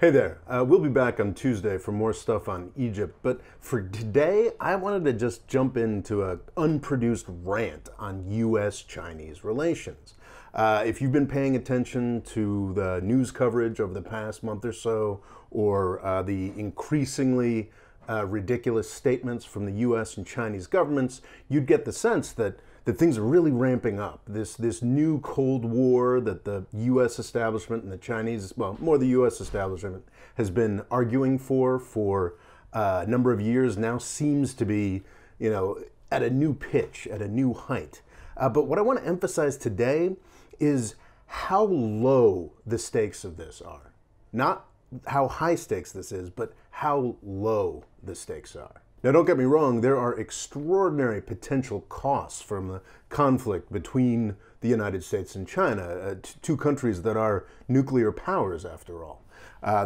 Hey there, we'll be back on Tuesday for more stuff on Egypt, but for today, I wanted to just jump into an unproduced rant on U.S.-Chinese relations. If you've been paying attention to the news coverage over the past month or so, or the increasingly ridiculous statements from the U.S. and Chinese governments, you'd get the sense that things are really ramping up. This new Cold War that the U.S. establishment and the Chinese, well, more the U.S. establishment, has been arguing for a number of years now seems to be, at a new pitch, at a new height. But what I want to emphasize today is how low the stakes of this are. Not how high stakes this is, but how low the stakes are. Now, don't get me wrong, there are extraordinary potential costs from the conflict between the United States and China, two countries that are nuclear powers, after all.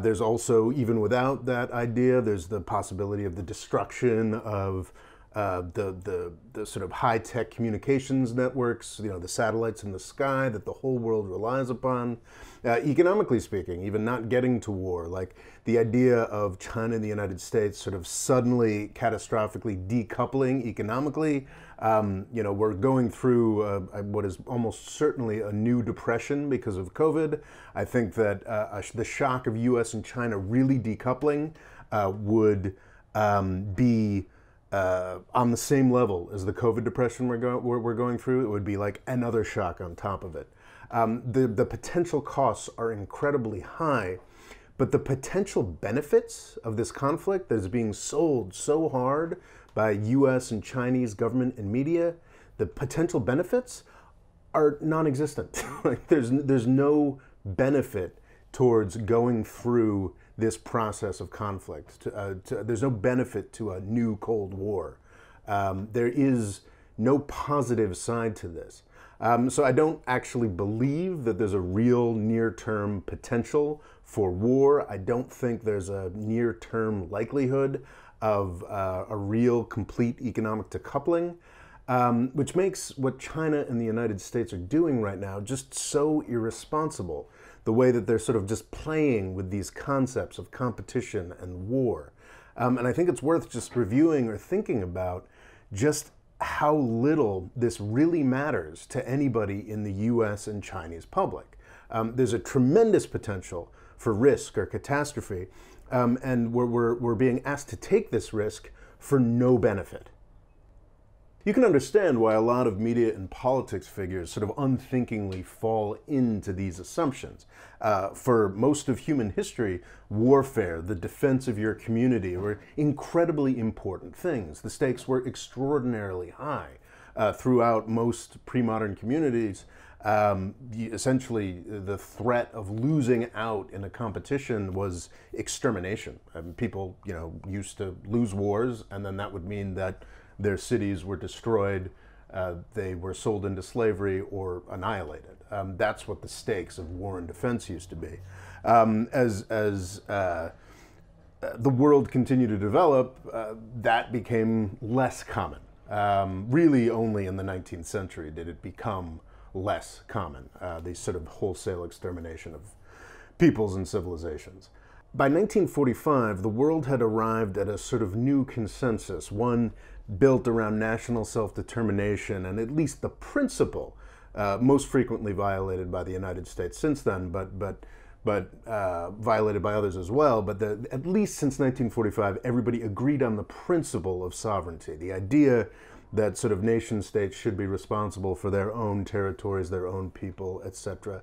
There's also, even without that idea, there's the possibility of the destruction of the sort of high-tech communications networks, the satellites in the sky that the whole world relies upon. Economically speaking, even not getting to war, like the idea of China and the United States sort of suddenly catastrophically decoupling economically. We're going through what is almost certainly a new depression because of COVID. I think that the shock of U.S. and China really decoupling would be on the same level as the COVID depression we're going through. It would be like another shock on top of it. The potential costs are incredibly high, but the potential benefits of this conflict that is being sold so hard by U.S. and Chinese government and media, the potential benefits are non-existent. Like there's no benefit towards going through this process of conflict. There's no benefit to a new Cold War. There is no positive side to this. So I don't actually believe that there's a real near-term potential for war. I don't think there's a near-term likelihood of a real complete economic decoupling, which makes what China and the United States are doing right now just so irresponsible. The way that they're sort of just playing with these concepts of competition and war. And I think it's worth just reviewing or thinking about just how little this really matters to anybody in the US and Chinese public. There's a tremendous potential for risk or catastrophe, and we're being asked to take this risk for no benefit. You can understand why a lot of media and politics figures sort of unthinkingly fall into these assumptions. For most of human history, warfare, the defense of your community were incredibly important things. The stakes were extraordinarily high. Throughout most pre-modern communities, essentially the threat of losing out in a competition was extermination. People, used to lose wars, and then that would mean that their cities were destroyed, they were sold into slavery or annihilated. That's what the stakes of war and defense used to be. As the world continued to develop, that became less common. Really only in the 19th century did it become less common, the sort of wholesale extermination of peoples and civilizations. By 1945, the world had arrived at a sort of new consensus, one built around national self-determination and at least the principle, most frequently violated by the United States since then, but violated by others as well. But at least since 1945, everybody agreed on the principle of sovereignty, the idea that sort of nation states should be responsible for their own territories, their own people, etc.,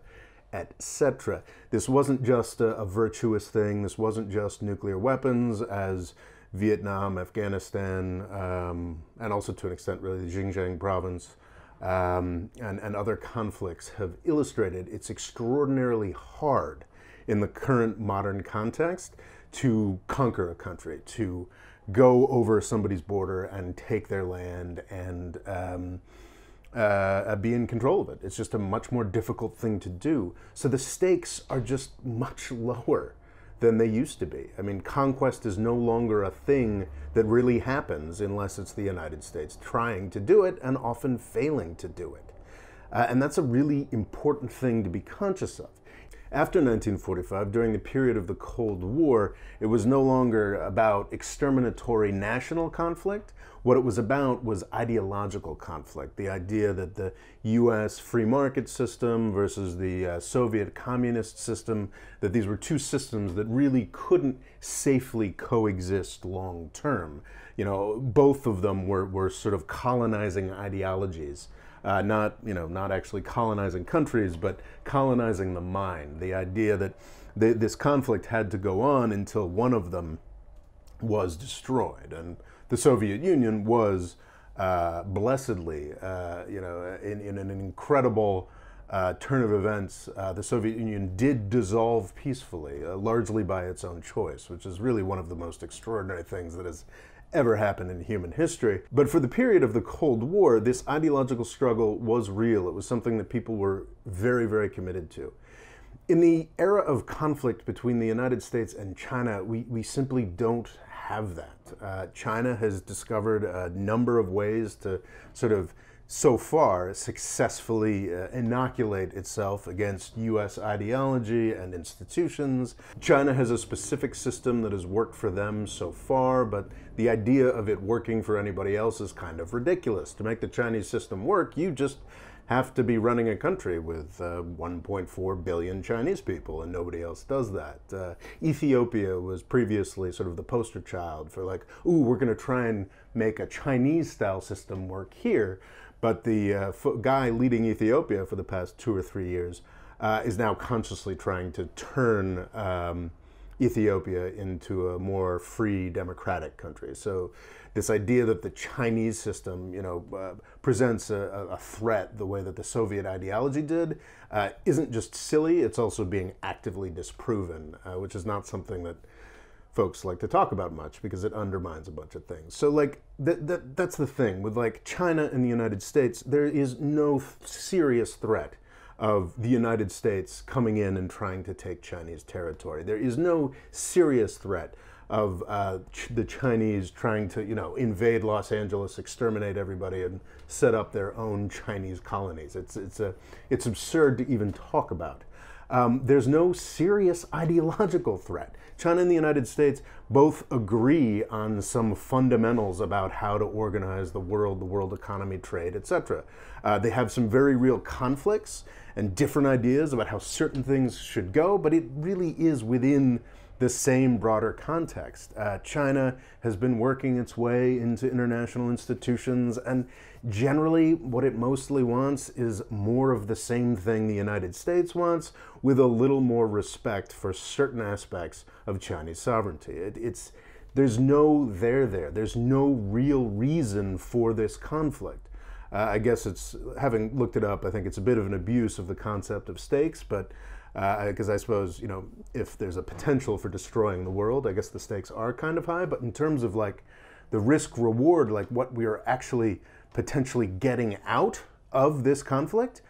etc. This wasn't just a virtuous thing. This wasn't just nuclear weapons, as Vietnam, Afghanistan, and also to an extent really the Xinjiang province and other conflicts have illustrated. It's extraordinarily hard in the current modern context to conquer a country, to go over somebody's border and take their land and be in control of it. It's just a much more difficult thing to do. So the stakes are just much lower than they used to be. I mean, conquest is no longer a thing that really happens unless it's the United States trying to do it and often failing to do it. And that's a really important thing to be conscious of. After 1945, during the period of the Cold War, it was no longer about exterminatory national conflict. What it was about was ideological conflict, the idea that the US free market system versus the Soviet communist system, that these were two systems that really couldn't safely coexist long term. You know, both of them were sort of colonizing ideologies. Not actually colonizing countries, but colonizing the mind. The idea that this conflict had to go on until one of them was destroyed. And the Soviet Union was blessedly, in an incredible turn of events, the Soviet Union did dissolve peacefully, largely by its own choice, which is really one of the most extraordinary things that has ever happened in human history. But for the period of the Cold War, this ideological struggle was real. It was something that people were very, very committed to. In the era of conflict between the United States and China, we simply don't have that. China has discovered a number of ways to sort of, so far, successfully inoculate itself against US ideology and institutions. China has a specific system that has worked for them so far, but the idea of it working for anybody else is kind of ridiculous. To make the Chinese system work, you just have to be running a country with 1.4 billion Chinese people, and nobody else does that. Ethiopia was previously sort of the poster child for like, ooh, we're going to try and make a Chinese-style system work here. But the guy leading Ethiopia for the past 2 or 3 years is now consciously trying to turn Ethiopia into a more free, democratic country. So this idea that the Chinese system, presents a threat the way that the Soviet ideology did, isn't just silly, it's also being actively disproven, which is not something that folks like to talk about much because it undermines a bunch of things. So like that's the thing with like China and the United States, there is no serious threat of the United States coming in and trying to take Chinese territory. There is no serious threat of the Chinese trying to, invade Los Angeles, exterminate everybody, and set up their own Chinese colonies. It's absurd to even talk about. There's no serious ideological threat. China and the United States both agree on some fundamentals about how to organize the world economy, trade, etc. They have some very real conflicts and different ideas about how certain things should go, but it really is within the same broader context. China has been working its way into international institutions, and generally what it mostly wants is more of the same thing the United States wants, with a little more respect for certain aspects of Chinese sovereignty. There's no there. There's no real reason for this conflict. I guess it's, having looked it up, I think it's a bit of an abuse of the concept of stakes, but because I suppose, if there's a potential for destroying the world, I guess the stakes are kind of high. But in terms of like the risk reward, like what we are actually potentially getting out of this conflict,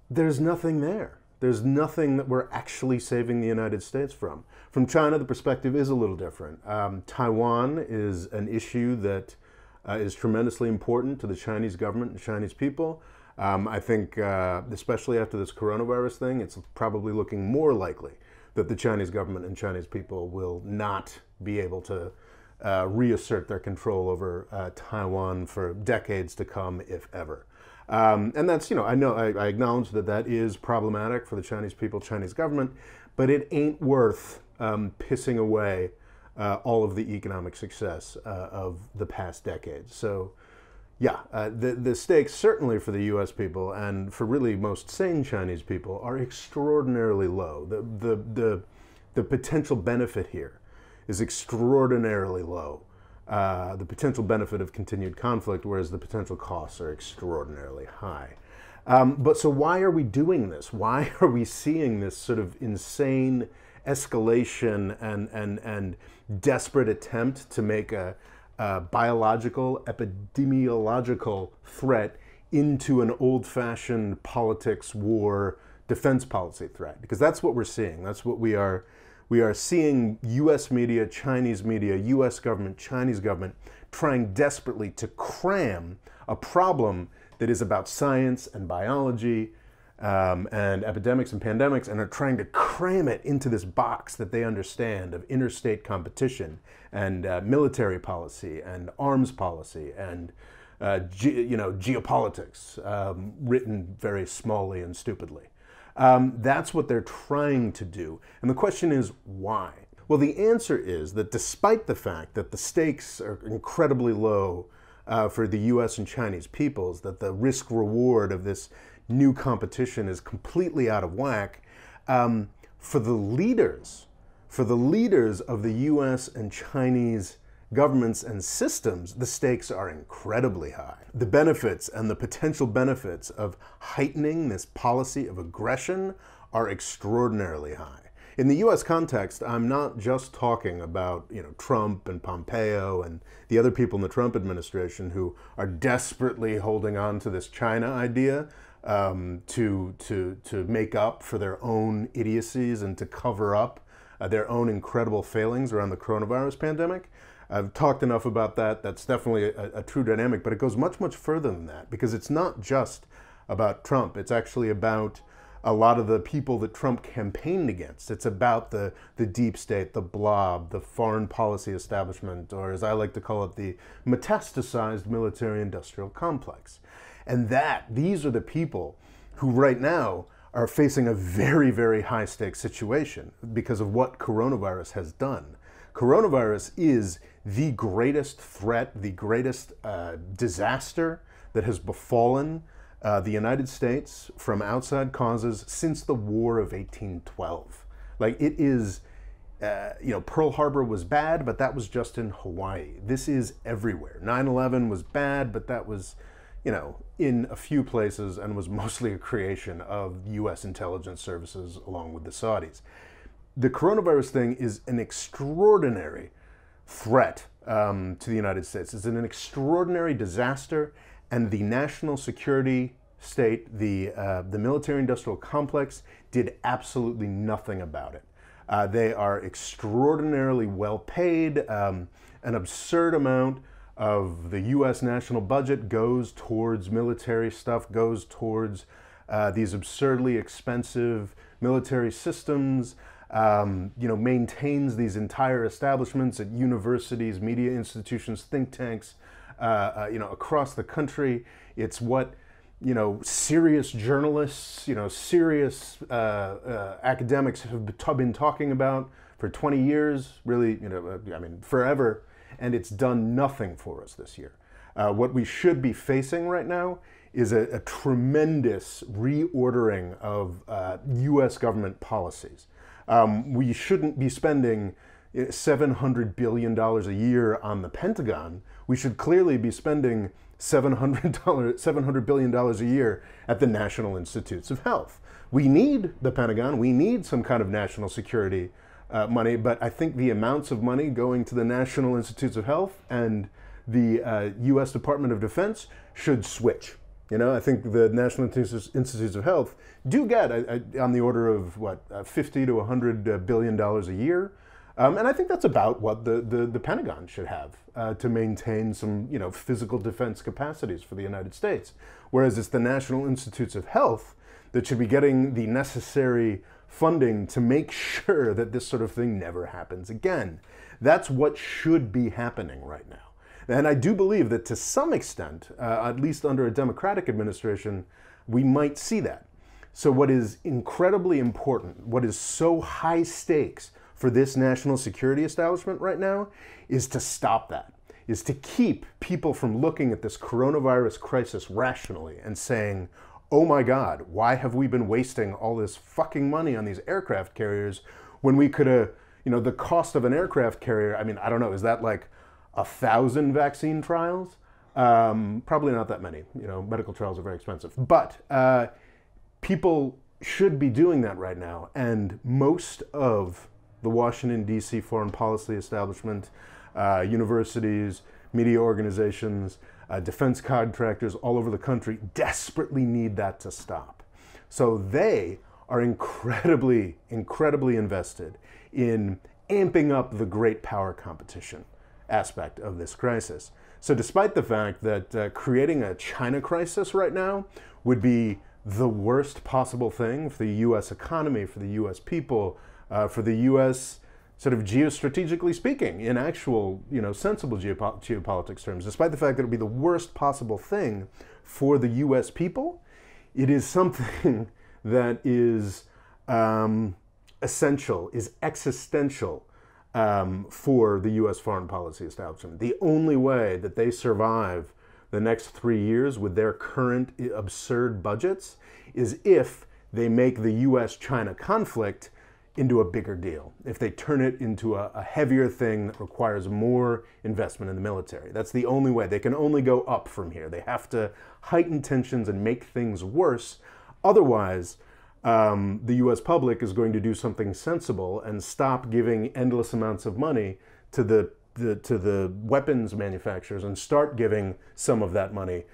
there's nothing there. There's nothing that we're actually saving the United States from. From China, the perspective is a little different. Taiwan is an issue that is tremendously important to the Chinese government and Chinese people. I think, especially after this coronavirus thing, it's probably looking more likely that the Chinese government and Chinese people will not be able to reassert their control over Taiwan for decades to come, if ever. And that's, I acknowledge that that is problematic for the Chinese people, Chinese government, but it ain't worth pissing away all of the economic success of the past decades. So, yeah, the stakes certainly for the U.S. people and for really most sane Chinese people are extraordinarily low. The potential benefit here is extraordinarily low. The potential benefit of continued conflict, whereas the potential costs are extraordinarily high. But so why are we doing this? Why are we seeing this sort of insane escalation and desperate attempt to make a biological, epidemiological threat into an old-fashioned politics, war, defense policy threat? Because that's what we're seeing. That's what we are seeing U.S. media, Chinese media, U.S. government, Chinese government trying desperately to cram a problem that is about science and biology and epidemics and pandemics, and are trying to cram it into this box that they understand of interstate competition and military policy and arms policy and geopolitics, written very smallly and stupidly. That's what they're trying to do. And the question is, why? Well, the answer is that despite the fact that the stakes are incredibly low for the US and Chinese peoples, that the risk-reward of this new competition is completely out of whack, for the leaders of the US and Chinese governments and systems, the stakes are incredibly high. The benefits and the potential benefits of heightening this policy of aggression are extraordinarily high. In the US context, I'm not just talking about, Trump and Pompeo and the other people in the Trump administration who are desperately holding on to this China idea to make up for their own idiocies and to cover up their own incredible failings around the coronavirus pandemic. I've talked enough about that. That's definitely a true dynamic, but it goes much, much further than that, because it's not just about Trump. It's actually about a lot of the people that Trump campaigned against. It's about the deep state, the blob, the foreign policy establishment, or as I like to call it, the metastasized military-industrial complex. And these are the people who right now are facing a very, very high-stakes situation because of what coronavirus has done. Coronavirus is the greatest threat, the greatest disaster that has befallen the United States from outside causes since the War of 1812. Like, it is, Pearl Harbor was bad, but that was just in Hawaii. This is everywhere. 9/11 was bad, but that was, in a few places and was mostly a creation of US intelligence services along with the Saudis. The coronavirus thing is an extraordinary threat to the United States. It's an extraordinary disaster, and the national security state, the military-industrial complex, did absolutely nothing about it. They are extraordinarily well paid. An absurd amount of the U.S. national budget goes towards military stuff, goes towards these absurdly expensive military systems. Maintains these entire establishments at universities, media institutions, think tanks, across the country. It's what, serious journalists, serious academics have been talking about for 20 years, really, forever, and it's done nothing for us this year. What we should be facing right now is a tremendous reordering of U.S. government policies. We shouldn't be spending $700 billion a year on the Pentagon. We should clearly be spending $700 billion a year at the National Institutes of Health. We need the Pentagon. We need some kind of national security money, but I think the amounts of money going to the National Institutes of Health and the U.S. Department of Defense should switch. I think the National Institutes of Health do get on the order of, $50 to $100 billion a year. And I think that's about what the Pentagon should have to maintain some, physical defense capacities for the United States. Whereas it's the National Institutes of Health that should be getting the necessary funding to make sure that this sort of thing never happens again. That's what should be happening right now. And I do believe that to some extent, at least under a Democratic administration, we might see that. So what is incredibly important, what is so high stakes for this national security establishment right now, is to stop that, is to keep people from looking at this coronavirus crisis rationally and saying, oh my God, why have we been wasting all this fucking money on these aircraft carriers when we could have, the cost of an aircraft carrier, I don't know, is that like 1,000 vaccine trials? Probably not that many. Medical trials are very expensive. But people should be doing that right now. And most of the Washington, D.C. foreign policy establishment, universities, media organizations, defense contractors all over the country desperately need that to stop. So they are incredibly, incredibly invested in amping up the great power competition aspect of this crisis. So despite the fact that creating a China crisis right now would be the worst possible thing for the U.S. economy, for the U.S. people, for the U.S. sort of geostrategically speaking, in actual, sensible geopolitics terms, despite the fact that it would be the worst possible thing for the U.S. people, it is something that is essential, is existential for the U.S. foreign policy establishment. The only way that they survive the next 3 years with their current absurd budgets is if they make the U.S.-China conflict into a bigger deal, if they turn it into a heavier thing that requires more investment in the military. That's the only way. They can only go up from here. They have to heighten tensions and make things worse. Otherwise, the U.S. public is going to do something sensible and stop giving endless amounts of money to the weapons manufacturers and start giving some of that money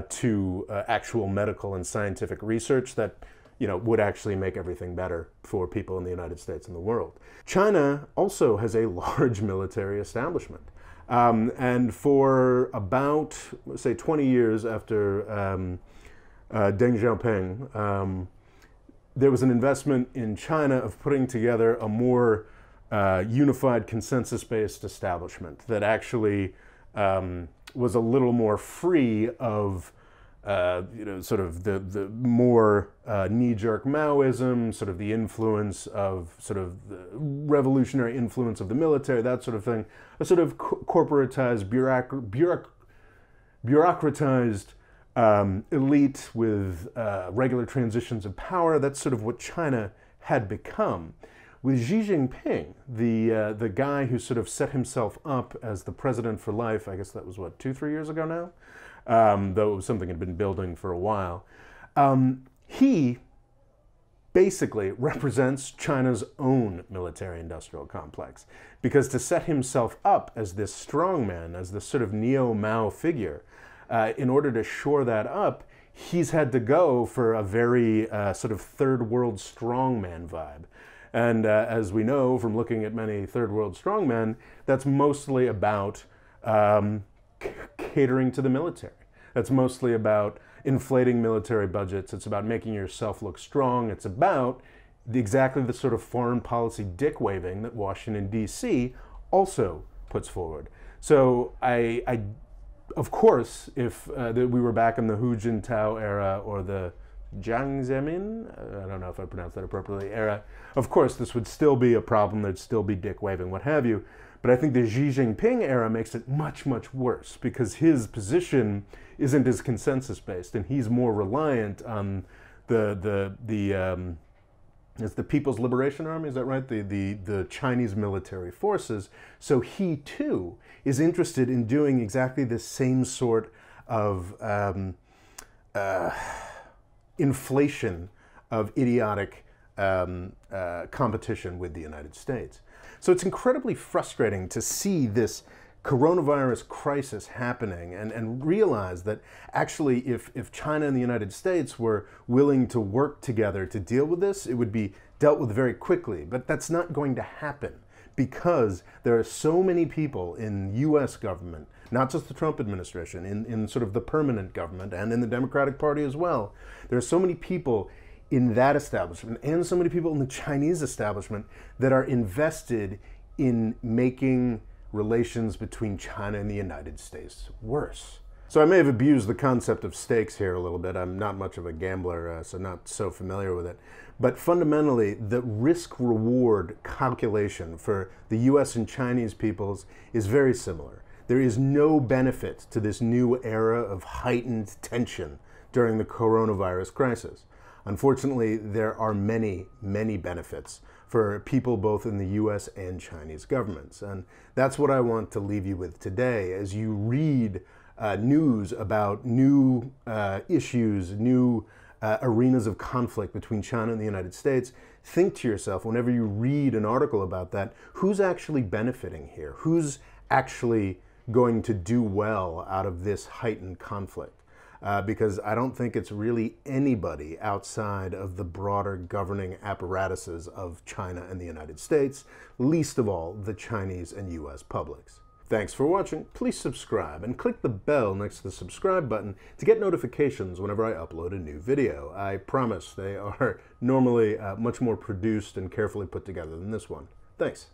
to actual medical and scientific research that would actually make everything better for people in the United States and the world. China also has a large military establishment. And for about, say, 20 years after Deng Xiaoping, there was an investment in China of putting together a more unified consensus-based establishment that actually was a little more free of sort of the more knee-jerk Maoism, sort of the influence of sort of the revolutionary influence of the military, that sort of thing, a sort of corporatized, bureaucratized elite with regular transitions of power. That's sort of what China had become. With Xi Jinping, the guy who sort of set himself up as the president for life, I guess that was what, 2-3 years ago now? Though it was something had been building for a while. He basically represents China's own military-industrial complex, because to set himself up as this strongman, as this sort of neo-Mao figure, in order to shore that up, he's had to go for a very sort of third world strongman vibe. And as we know from looking at many third world strongmen, that's mostly about catering to the military. That's mostly about inflating military budgets. It's about making yourself look strong. It's about exactly the sort of foreign policy dick-waving that Washington, D.C. also puts forward. So of course, if we were back in the Hu Jintao era or the Jiang Zemin, I don't know if I pronounced that appropriately, era, of course this would still be a problem. There'd still be dick-waving, what have you. But I think the Xi Jinping era makes it much, much worse, because his position isn't as consensus-based, and he's more reliant on the People's Liberation Army, is that right? The Chinese military forces. So he too is interested in doing exactly the same sort of inflation of idiotic competition with the United States. So it's incredibly frustrating to see this coronavirus crisis happening and realize that actually if China and the United States were willing to work together to deal with this, it would be dealt with very quickly. But that's not going to happen, because there are so many people in U.S. government, not just the Trump administration, in sort of the permanent government and in the Democratic Party as well. There are so many people in that establishment and so many people in the Chinese establishment that are invested in making relations between China and the United States worse. So I may have abused the concept of stakes here a little bit. I'm not much of a gambler, so not so familiar with it. But fundamentally, the risk-reward calculation for the US and Chinese peoples is very similar. There is no benefit to this new era of heightened tension during the coronavirus crisis. Unfortunately, there are many, many benefits for people both in the US and Chinese governments. And that's what I want to leave you with today as you read news about new issues, new arenas of conflict between China and the United States. Think to yourself, whenever you read an article about that, who's actually benefiting here? Who's actually going to do well out of this heightened conflict? Because I don't think it's really anybody outside of the broader governing apparatuses of China and the United States, least of all the Chinese and US publics. Thanks for watching. Please subscribe and click the bell next to the subscribe button to get notifications whenever I upload a new video. I promise they are normally much more produced and carefully put together than this one. Thanks.